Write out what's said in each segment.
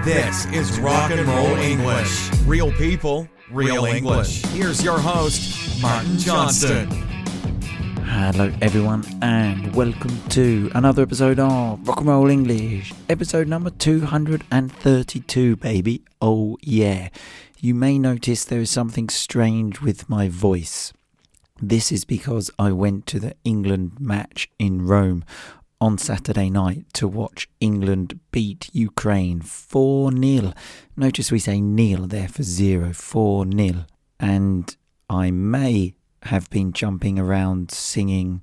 This is RocknR English. Real people, real English. Here's your host, Martin Johnston. Hello everyone and welcome to another episode of RocknR English. Episode number 232, baby. Oh yeah. You may notice there is something strange with my voice. This is because I went to the England match in Rome on Saturday night to watch England beat Ukraine 4-0. Notice we say nil there for 4-0. And I may have been jumping around singing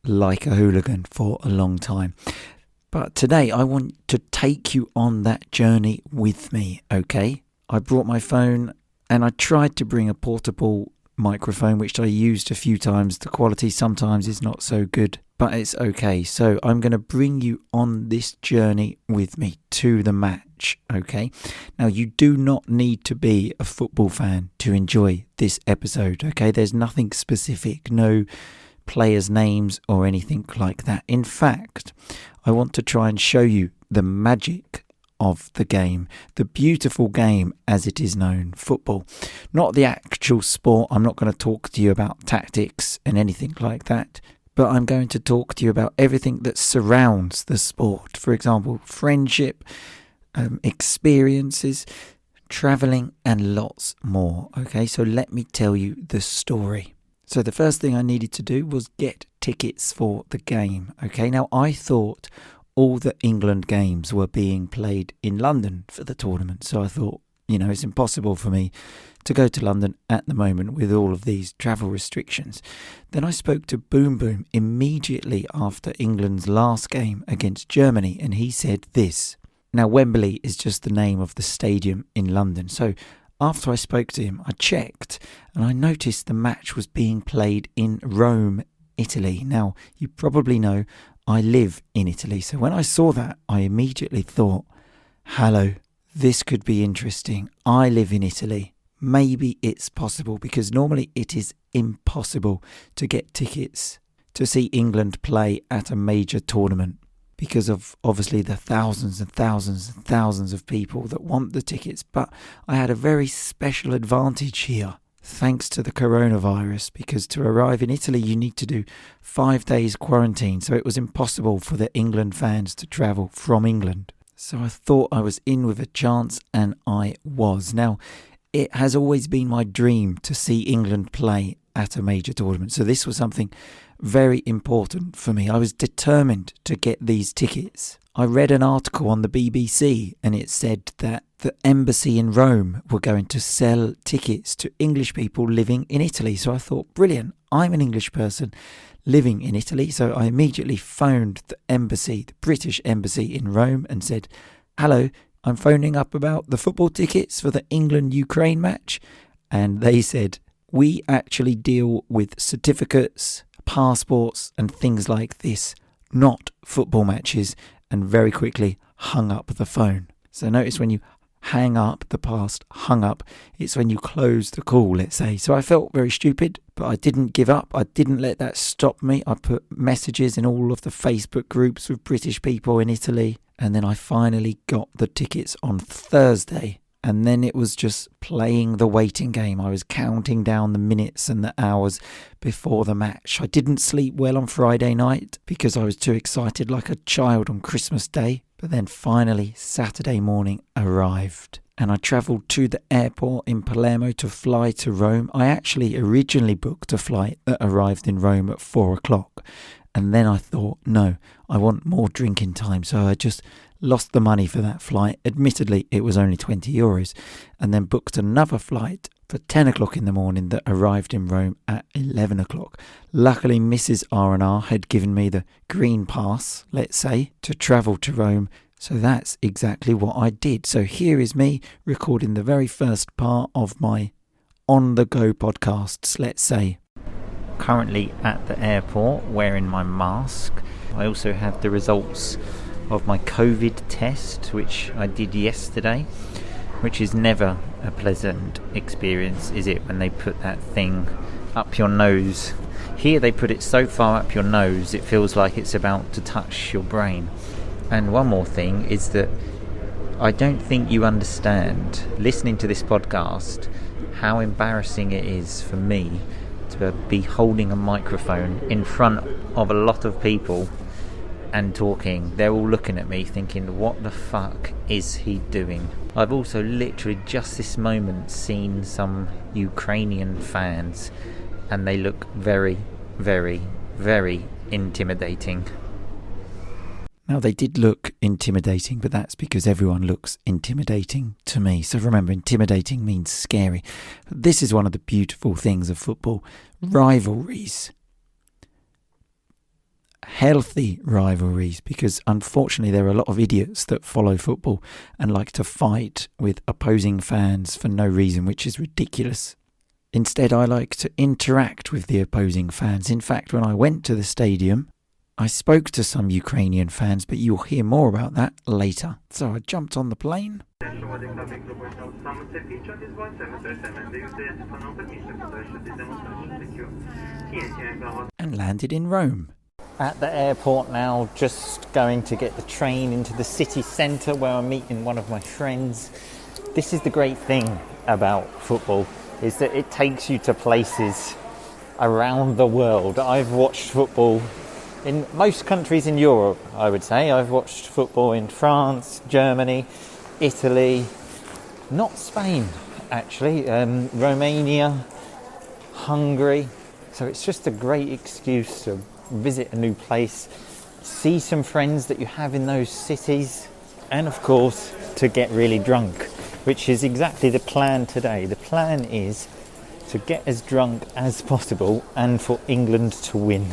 like a hooligan for a long time. But today I want to take you on that journey with me, okay? I brought my phone and I tried to bring a portable microphone, which I used a few times. The quality sometimes is not so good, but it's okay. So I'm going to bring you on this journey with me to the match, okay? Now, you do not need to be a football fan to enjoy this episode, okay? There's nothing specific, no players' names or anything like that. In fact, I want to try and show you the magic of the game, the beautiful game as it is known, football. Not the actual sport. I'm not going to talk to you about tactics and anything like that, but I'm going to talk to you about everything that surrounds the sport. For example, friendship, experiences, travelling, and lots more. Okay, so let me tell you the story. So the first thing I needed to do was get tickets for the game. Okay, now I thought all the England games were being played in London for the tournament. So I thought, it's impossible for me to go to London at the moment with all of these travel restrictions. Then I spoke to Boom Boom immediately after England's last game against Germany, and he said this. Now, Wembley is just the name of the stadium in London. So after I spoke to him, I checked and I noticed the match was being played in Rome, Italy. Now, you probably know I live in Italy, so when I saw that, I immediately thought, hello, this could be interesting. I live in Italy. Maybe it's possible, because normally it is impossible to get tickets to see England play at a major tournament because of obviously the thousands and thousands and thousands of people that want the tickets. But I had a very special advantage here, thanks to the coronavirus, because to arrive in Italy you need to do 5 days quarantine, so it was impossible for the England fans to travel from England. So I thought I was in with a chance, and I was. Now, it has always been my dream to see England play at a major tournament, so this was something very important for me. I was determined to get these tickets. I read an article on the BBC and it said that the embassy in Rome were going to sell tickets to English people living in Italy. So I thought, brilliant, I'm an English person living in Italy. So I immediately phoned the embassy, the British embassy in Rome, and said, hello, I'm phoning up about the football tickets for the England-Ukraine match. And they said, we actually deal with certificates, passports and things like this, not football matches, and very quickly hung up the phone. So notice when you hang up, the past hung up, it's when you close the call, let's say. So I felt very stupid, but I didn't give up. I didn't let that stop me. I put messages in all of the Facebook groups with British people in Italy, and then I finally got the tickets on Thursday. And then it was just playing the waiting game. I was counting down the minutes and the hours before the match. I didn't sleep well on Friday night because I was too excited, like a child on Christmas Day. But then finally Saturday morning arrived, and I travelled to the airport in Palermo to fly to Rome. I actually originally booked a flight that arrived in Rome at 4 o'clock. And then I thought, no, I want more drinking time. So I just lost the money for that flight. Admittedly, it was only €20, and then booked another flight for 10 o'clock in the morning that arrived in Rome at 11 o'clock. Luckily, Mrs. RnR had given me the green pass, let's say, to travel to Rome. So that's exactly what I did. So here is me recording the very first part of my on-the-go podcasts, let's say. Currently at the airport wearing my mask. I also have the results of my COVID test, which I did yesterday, which is never a pleasant experience, is it, when they put that thing up your nose. Here they put it so far up your nose it feels like it's about to touch your brain. And one more thing is that I don't think you understand, listening to this podcast, how embarrassing it is for me to be holding a microphone in front of a lot of people and talking. They're all looking at me thinking, what the fuck is he doing? I've also literally just this moment seen some Ukrainian fans, and they look very, very, very intimidating. Now, they did look intimidating, but that's because everyone looks intimidating to me. So remember, intimidating means scary. But this is one of the beautiful things of football. Rivalries. Healthy rivalries, because unfortunately there are a lot of idiots that follow football and like to fight with opposing fans for no reason, which is ridiculous. Instead, I like to interact with the opposing fans. In fact, when I went to the stadium, I spoke to some Ukrainian fans, but you'll hear more about that later. So I jumped on the plane and landed in Rome. At the airport now, just going to get the train into the city centre where I'm meeting one of my friends. This is the great thing about football, is that it takes you to places around the world. I've watched football in most countries in Europe, I would say. I've watched football in France, Germany, Italy, not Spain actually, Romania, Hungary. So it's just a great excuse to visit a new place, see some friends that you have in those cities, and of course to get really drunk, which is exactly the plan today. The plan is to get as drunk as possible and for England to win.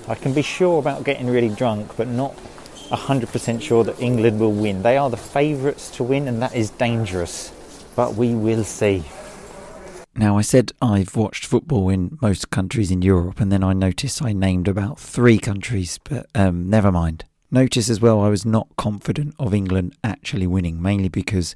I can be sure about getting really drunk, but not 100% sure that England will win. They are the favourites to win, and that is dangerous. But we will see. Now, I said I've watched football in most countries in Europe, and then I noticed I named about 3 countries, but never mind. Notice as well I was not confident of England actually winning, mainly because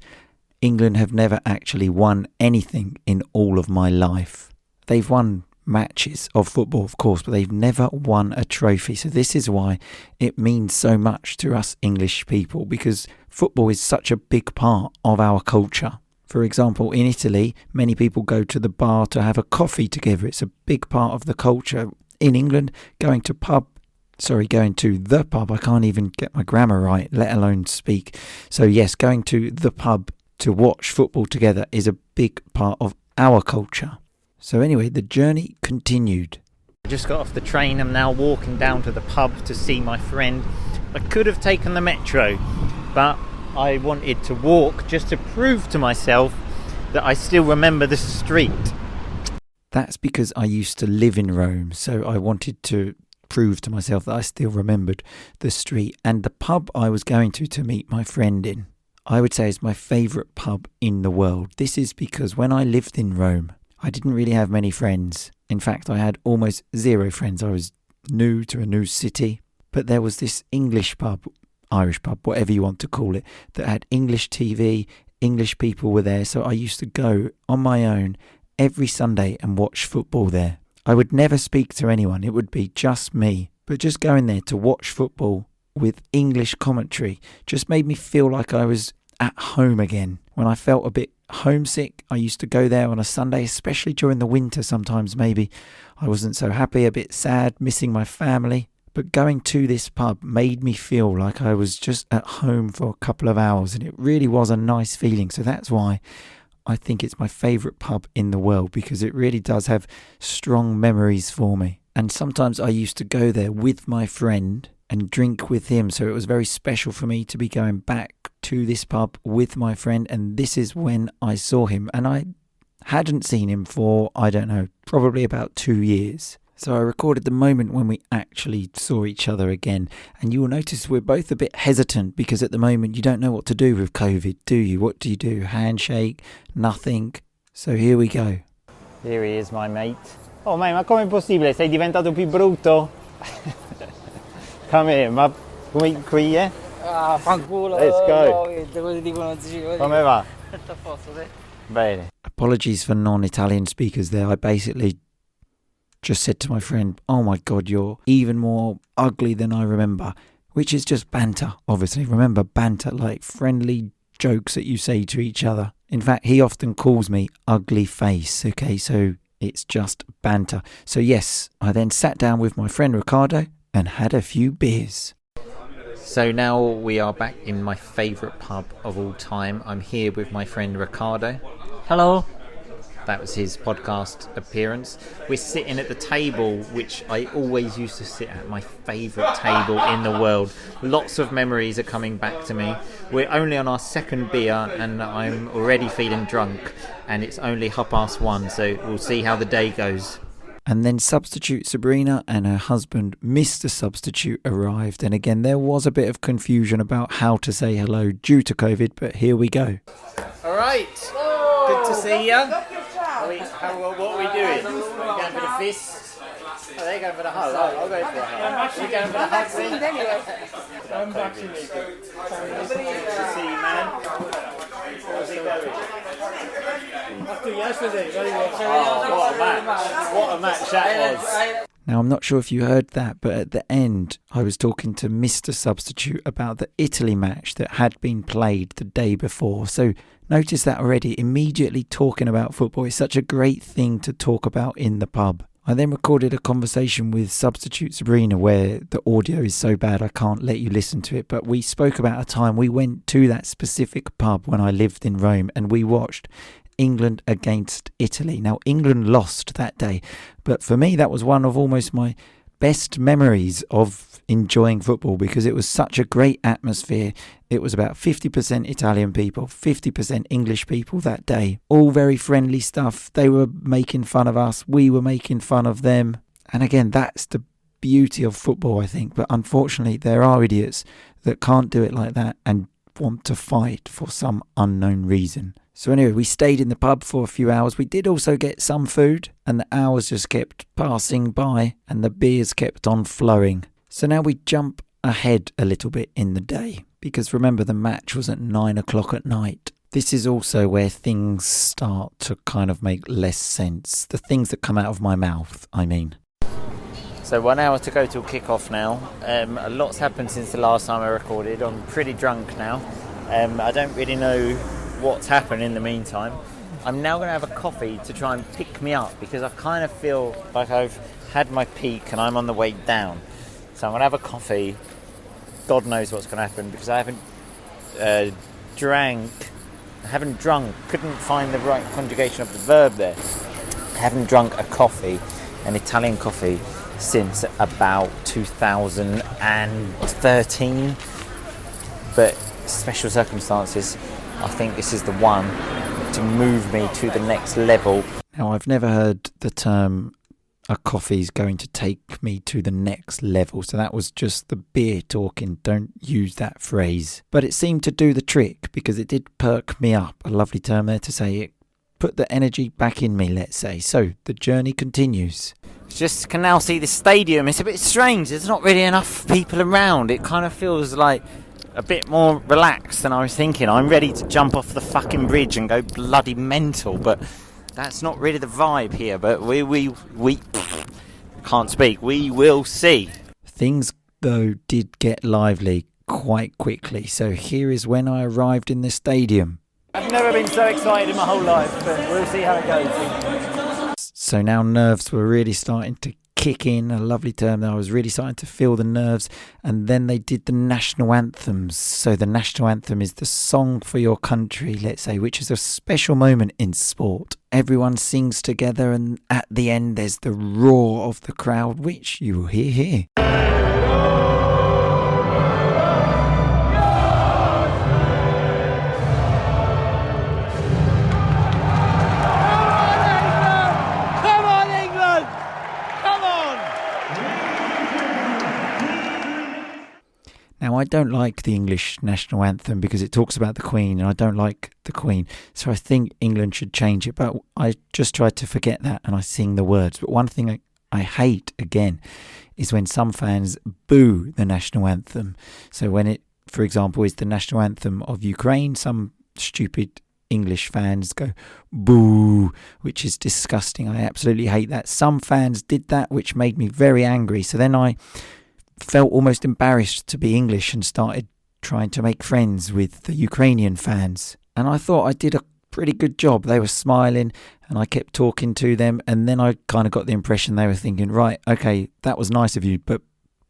England have never actually won anything in all of my life. They've won matches of football, of course, but they've never won a trophy. So this is why it means so much to us English people, because football is such a big part of our culture. For example, in Italy, many people go to the bar to have a coffee together. It's a big part of the culture. In England, going to the pub, I can't even get my grammar right, let alone speak. So yes, going to the pub to watch football together is a big part of our culture. So anyway, the journey continued. I just got off the train. I'm now walking down to the pub to see my friend. I could have taken the metro, but I wanted to walk just to prove to myself that I still remember the street. That's because I used to live in Rome, so I wanted to prove to myself that I still remembered the street and the pub I was going to meet my friend in. I would say it's my favourite pub in the world. This is because when I lived in Rome, I didn't really have many friends. In fact, I had almost 0 friends. I was new to a new city. But there was this English pub, Irish pub, whatever you want to call it, that had English TV, English people were there. So I used to go on my own every Sunday and watch football there. I would never speak to anyone. It would be just me. But just going there to watch football with English commentary just made me feel like I was at home again. When I felt a bit homesick, I used to go there on a Sunday, especially during the winter. Sometimes maybe I wasn't so happy, a bit sad, missing my family. But going to this pub made me feel like I was just at home for a couple of hours, and it really was a nice feeling. So that's why I think it's my favourite pub in the world, because it really does have strong memories for me. And sometimes I used to go there with my friend and drink with him. So it was very special for me to be going back to this pub with my friend. And this is when I saw him. And I hadn't seen him for, I don't know, probably about 2 years. So I recorded the moment when we actually saw each other again. And you will notice we're both a bit hesitant, because at the moment you don't know what to do with COVID, do you? What do you do? Handshake? Nothing. So here we go. Here he is, my mate. Oh mate, ma com'è possibile? Sei diventato più brutto? Come here, ma come qui, eh? Ah, fanculo. Let's go. Così dicono zio. Come va? Tutto a posto, te? Bene. Apologies for non-Italian speakers there. I basically just said to my friend, oh my God, you're even more ugly than I remember. Which is just banter, obviously. Remember, banter, like friendly jokes that you say to each other. In fact, he often calls me ugly face, okay, so it's just banter. So yes, I then sat down with my friend Ricardo and had a few beers. So now we are back in my favourite pub of all time. I'm here with my friend Ricardo. Hello. That was his podcast appearance. We're sitting at the table which I always used to sit at, my favourite table in the world. Lots of memories are coming back to me. We're only on our second beer and I'm already feeling drunk, and it's only 1:30, so we'll see how the day goes. And then Substitute Sabrina and her husband, Mr. Substitute, arrived. And again, there was a bit of confusion about how to say hello due to COVID, but here we go. All right. Good to see you. What are we doing? Going for the fist? Oh, they're going for the hug. I'll go for the hug. You're going for the hug, anyway. I'm vaccinated. Good to see you, man. How's it going? After yesterday, very well. Oh, what a match. What a match that was. Now, I'm not sure if you heard that, but at the end, I was talking to Mr. Substitute about the Italy match that had been played the day before. So notice that already, immediately talking about football is such a great thing to talk about in the pub. I then recorded a conversation with Substitute Sabrina where the audio is so bad I can't let you listen to it, but we spoke about a time we went to that specific pub when I lived in Rome and we watched England against Italy. Now, England lost that day, but for me that was one of almost my best memories of enjoying football because it was such a great atmosphere. It was about 50% Italian people, 50% English people that day. All very friendly stuff. They were making fun of us. We were making fun of them. And again, that's the beauty of football, I think. But unfortunately, there are idiots that can't do it like that and want to fight for some unknown reason. So anyway, we stayed in the pub for a few hours. We did also get some food and the hours just kept passing by and the beers kept on flowing. So now we jump ahead a little bit in the day because remember the match was at 9 o'clock at night. This is also where things start to kind of make less sense. The things that come out of my mouth, I mean. So 1 hour to go till kick-off now. A lot's happened since the last time I recorded. I'm pretty drunk now. I don't really know what's happened in the meantime. I'm now going to have a coffee to try and pick me up because I kind of feel like I've had my peak and I'm on the way down. So I'm going to have a coffee. God knows what's going to happen because I haven't drunk, couldn't find the right conjugation of the verb there. I haven't drunk a coffee, an Italian coffee, since about 2013. But special circumstances, I think this is the one to move me to the next level. Now, I've never heard the term a coffee's going to take me to the next level, so that was just the beer talking. Don't use that phrase. But it seemed to do the trick because it did perk me up. A lovely term there to say it. Put the energy back in me, let's say. So the journey continues. Just can now see the stadium. It's a bit strange. There's not really enough people around. It kind of feels like a bit more relaxed than I was thinking. I'm ready to jump off the fucking bridge and go bloody mental, but that's not really the vibe here. But we can't speak. We will see. Things, though, did get lively quite quickly. So here is when I arrived in the stadium. I've never been so excited in my whole life, but we'll see how it goes. So now nerves were really starting to kick in, a lovely term there. I was really starting to feel the nerves, and then they did the national anthems. So the national anthem is the song for your country, let's say, which is a special moment in sport. Everyone sings together, and at the end there's the roar of the crowd, which you will hear here. Now, I don't like the English national anthem because it talks about the Queen and I don't like the Queen. So I think England should change it. But I just try to forget that and I sing the words. But one thing I hate, again, is when some fans boo the national anthem. So when it, for example, is the national anthem of Ukraine, some stupid English fans go boo, which is disgusting. I absolutely hate that. Some fans did that, which made me very angry. So then I felt almost embarrassed to be English and started trying to make friends with the Ukrainian fans. And I thought I did a pretty good job. They were smiling and I kept talking to them, and then I kind of got the impression they were thinking, right, okay, that was nice of you, but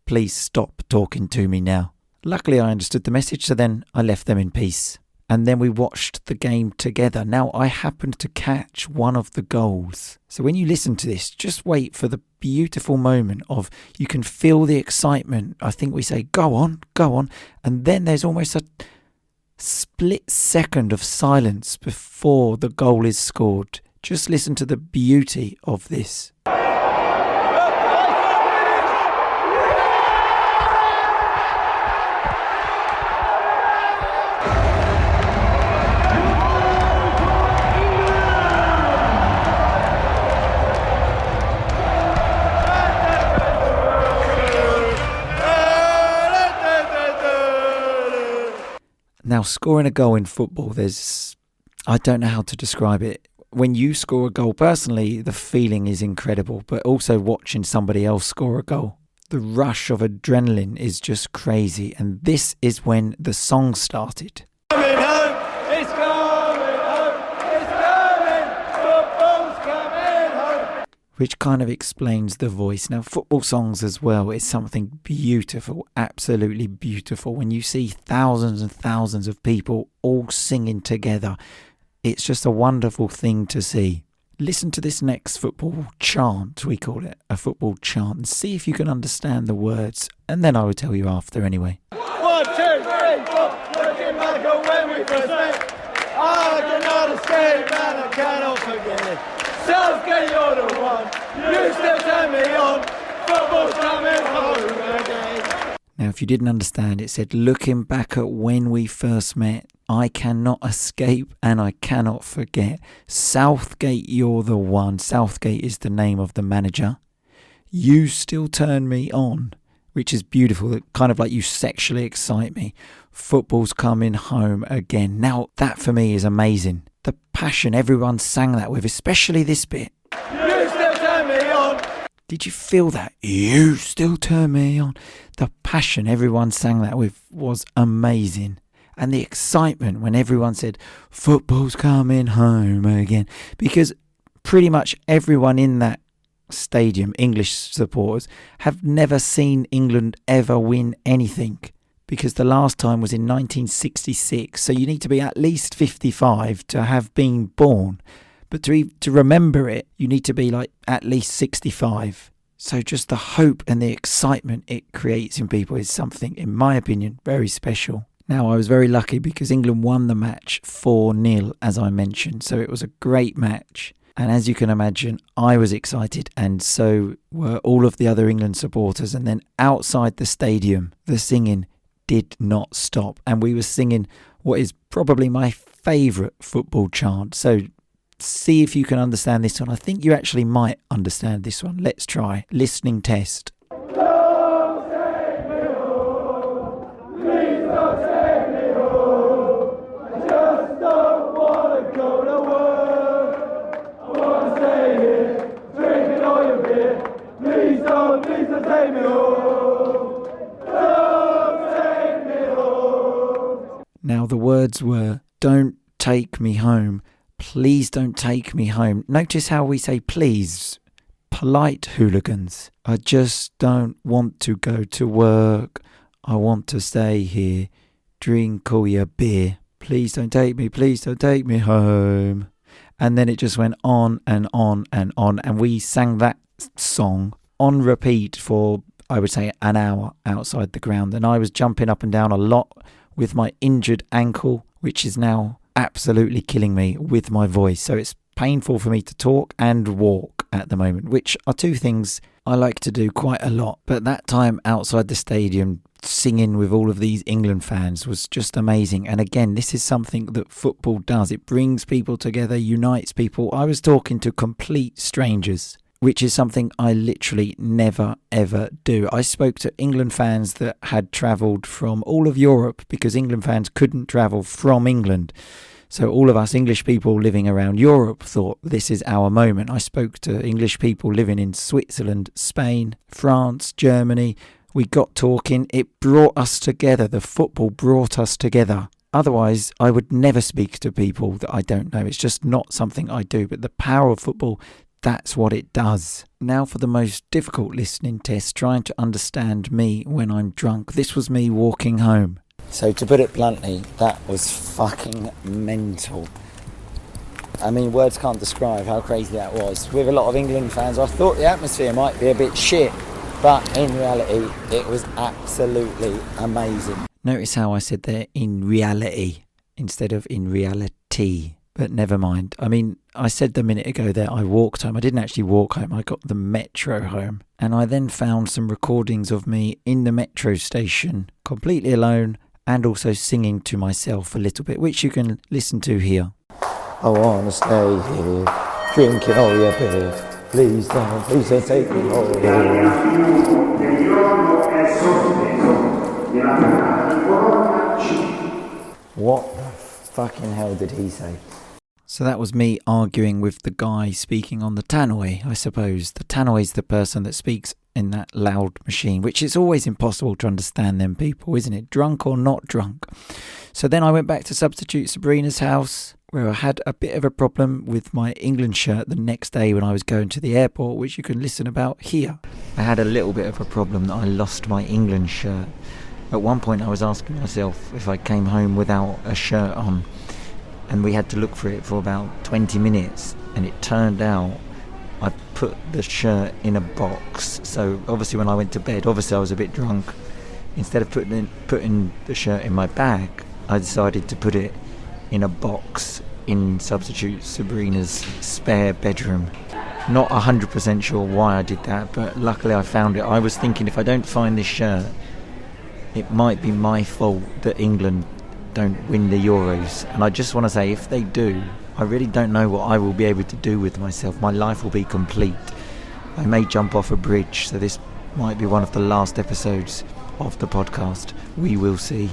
please stop talking to me now. Luckily I understood the message, so then I left them in peace. And then we watched the game together. Now, I happened to catch one of the goals. So when you listen to this, just wait for the beautiful moment of, you can feel the excitement. I think we say, go on. And then there's almost a split second of silence before the goal is scored. Just listen to the beauty of this. Now, scoring a goal in football, I don't know how to describe it. When you score a goal, personally, the feeling is incredible, but also watching somebody else score a goal. The rush of adrenaline is just crazy, and this is when the song started. Coming home, it's coming home, it's coming, football's coming home. Which kind of explains the voice. Now, football songs as well is something beautiful, absolutely beautiful. When you see thousands and thousands of people all singing together, it's just a wonderful thing to see. Listen to this next football chant, we call it, a football chant, and see if you can understand the words, and then I will tell you after anyway. 1, 2, 3, 4, looking back at when we first met, I cannot escape and I cannot forget. Southgate, you're the one, you still turn me on, football's coming home again. Now, if you didn't understand, it said, looking back at when we first met, I cannot escape and I cannot forget. Southgate, you're the one. Southgate is the name of the manager. You still turn me on, which is beautiful. Kind of like you sexually excite me. Football's coming home again. Now, that for me is amazing. The passion everyone sang that with, especially this bit. You still turn me on. Did you feel that? You still turn me on. The passion everyone sang that with was amazing. And the excitement when everyone said, football's coming home again. Because pretty much everyone in that stadium, English supporters, have never seen England ever win anything. Because the last time was in 1966. So you need to be at least 55 to have been born. But to remember it, you need to be like at least 65. So just the hope and the excitement it creates in people is something, in my opinion, very special. Now, I was very lucky because England won the match 4-0, as I mentioned. So it was a great match. And as you can imagine, I was excited, and so were all of the other England supporters. And then outside the stadium, the singing did not stop. And we were singing what is probably my favourite football chant. So see if you can understand this one. I think you actually might understand this one. Let's try. Listening test. Now the words were, don't take me home, please don't take me home. Notice how we say please, polite hooligans. I just don't want to go to work, I want to stay here, drink all your beer. Please don't take me home. And then it just went on and on and on, and we sang that song on repeat for, I would say, an hour outside the ground. And I was jumping up and down a lot with my injured ankle, which is now absolutely killing me with my voice. So it's painful for me to talk and walk at the moment, which are two things I like to do quite a lot. But that time outside the stadium, singing with all of these England fans was just amazing. And again, this is something that football does. It brings people together, unites people. I was talking to complete strangers, which is something I literally never ever do. I spoke to England fans that had travelled from all of Europe because England fans couldn't travel from England. So all of us English people living around Europe thought this is our moment. I spoke to English people living in Switzerland, Spain, France, Germany, We got talking. It brought us together. The football brought us together. Otherwise, I would never speak to people that I don't know. It's just not something I do. But the power of football, that's what it does. Now for the most difficult listening test, trying to understand me when I'm drunk. This was me walking home. So to put it bluntly, that was fucking mental. I mean, words can't describe how crazy that was. With a lot of England fans, I thought the atmosphere might be a bit shit. But in reality, it was absolutely amazing. Notice how I said there, in reality, instead of in reality. But never mind. I mean, I said a minute ago there I walked home. I didn't actually walk home. I got the metro home. And I then found some recordings of me in the metro station, completely alone, and also singing to myself a little bit, which you can listen to here. I want to stay here, drinking all your beer. Please don't take me home. What the fucking hell did he say? So that was me arguing with the guy speaking on the tannoy, I suppose. The tannoy's the person that speaks in that loud machine, which is always impossible to understand them people, isn't it? Drunk or not drunk. So then I went back to substitute Sabrina's house, where I had a bit of a problem with my England shirt the next day when I was going to the airport, which you can listen about here. I had a little bit of a problem that I lost my England shirt. At one point I was asking myself if I came home without a shirt on, and we had to look for it for about 20 minutes, and it turned out I put the shirt in a box. So obviously when I went to bed, obviously I was a bit drunk. Instead of putting the shirt in my bag, I decided to put it in a box in substitute Sabrina's spare bedroom. Not 100% sure why I did that, but luckily I found it. I was thinking, if I don't find this shirt, it might be my fault that England don't win the Euros. And I just want to say, if they do, I really don't know what I will be able to do with myself. My life will be complete. I may jump off a bridge, so this might be one of the last episodes of the podcast. We will see.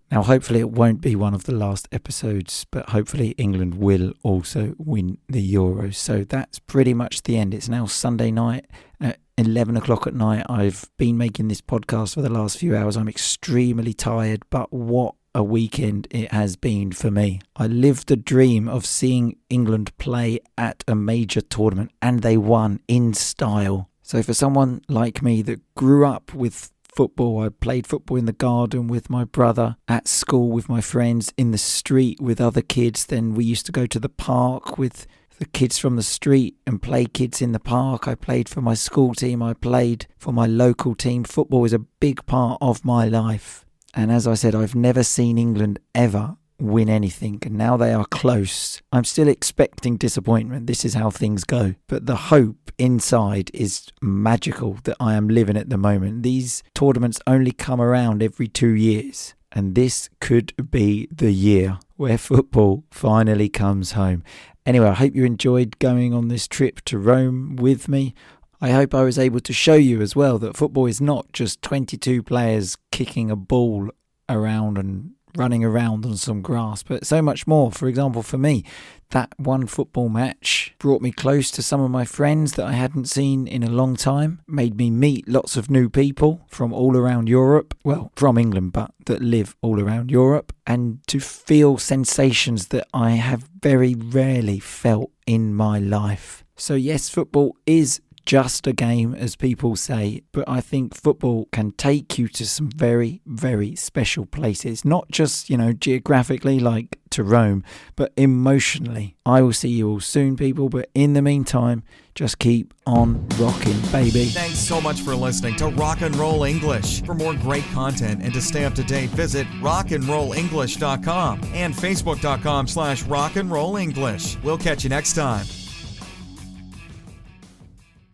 Now, hopefully it won't be one of the last episodes, but hopefully England will also win the Euros. So that's pretty much the end. It's now Sunday night at 11 o'clock at night. I've been making this podcast for the last few hours. I'm extremely tired, but what a weekend it has been for me. I lived the dream of seeing England play at a major tournament, and they won in style. So for someone like me that grew up with football, I played football in the garden with my brother, at school with my friends, in the street with other kids. Then we used to go to the park with the kids from the street and play kids in the park. I played for my school team. I played for my local team. Football is a big part of my life. And as I said, I've never seen England ever win anything, and now they are close. I'm still expecting disappointment. This is how things go. But the hope inside is magical that I am living at the moment. These tournaments only come around every 2 years, and this could be the year where football finally comes home. Anyway, I hope you enjoyed going on this trip to Rome with me. I hope I was able to show you as well that football is not just 22 players kicking a ball around and running around on some grass, but so much more. For example, for me, that one football match brought me close to some of my friends that I hadn't seen in a long time, made me meet lots of new people from all around Europe, well, from England, but that live all around Europe, and to feel sensations that I have very rarely felt in my life. So yes, football is just a game, as people say, but I think football can take you to some very, very special places, not just, geographically like to Rome, but emotionally. I will see you all soon, people, but in the meantime, just keep on rocking, baby. Thanks so much for listening to RnR English. For more great content and to stay up to date, visit rocknrollenglish.com and facebook.com/rocknrollenglish. We'll catch you next time.